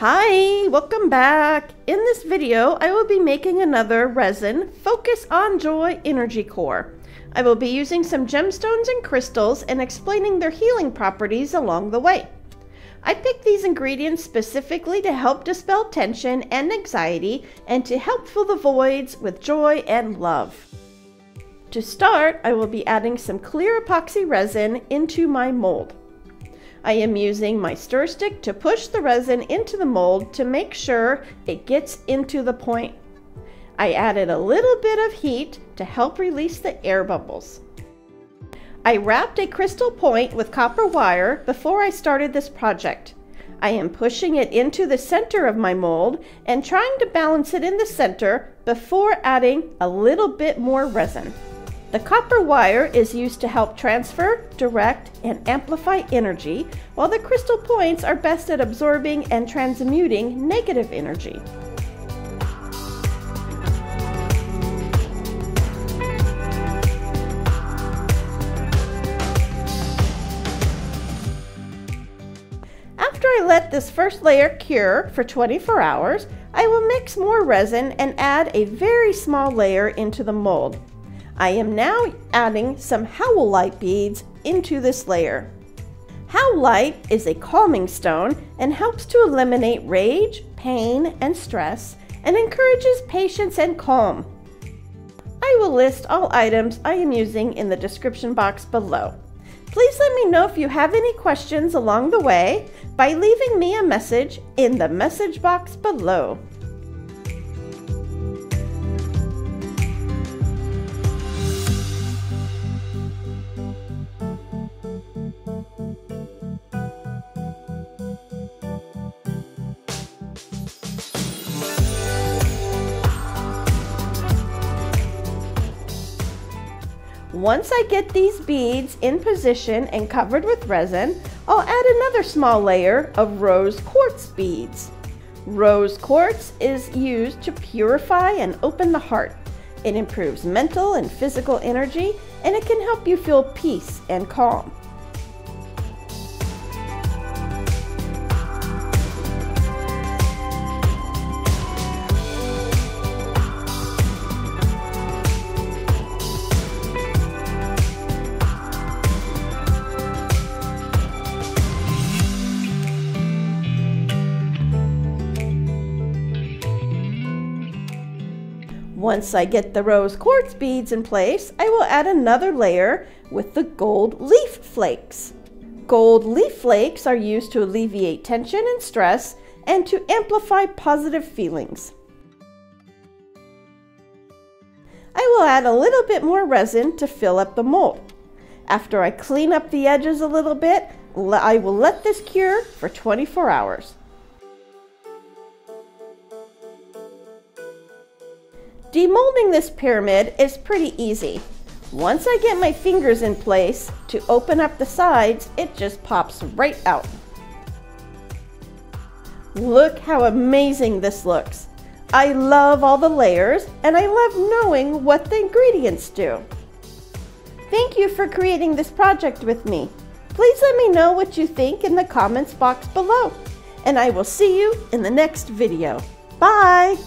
Hi, welcome back. In this video, I will be making another resin Focus on Joy energy core. I will be using some gemstones and crystals and explaining their healing properties along the way. I picked these ingredients specifically to help dispel tension and anxiety and to help fill the voids with joy and love. To start, I will be adding some clear epoxy resin into my mold. I am using my stir stick to push the resin into the mold to make sure it gets into the point. I added a little bit of heat to help release the air bubbles. I wrapped a crystal point with copper wire before I started this project. I am pushing it into the center of my mold and trying to balance it in the center before adding a little bit more resin. The copper wire is used to help transfer, direct, and amplify energy, while the crystal points are best at absorbing and transmuting negative energy. After I let this first layer cure for 24 hours, I will mix more resin and add a very small layer into the mold. I am now adding some howlite beads into this layer. Howlite is a calming stone and helps to eliminate rage, pain, and stress, and encourages patience and calm. I will list all items I am using in the description box below. Please let me know if you have any questions along the way by leaving me a message in the message box below. Once I get these beads in position and covered with resin, I'll add another small layer of rose quartz beads. Rose quartz is used to purify and open the heart. It improves mental and physical energy, and it can help you feel peace and calm. Once I get the rose quartz beads in place, I will add another layer with the gold leaf flakes. Gold leaf flakes are used to alleviate tension and stress and to amplify positive feelings. I will add a little bit more resin to fill up the mold. After I clean up the edges a little bit, I will let this cure for 24 hours. Demolding this pyramid is pretty easy. Once I get my fingers in place to open up the sides, it just pops right out. Look how amazing this looks. I love all the layers and I love knowing what the ingredients do. Thank you for creating this project with me. Please let me know what you think in the comments box below, and I will see you in the next video. Bye!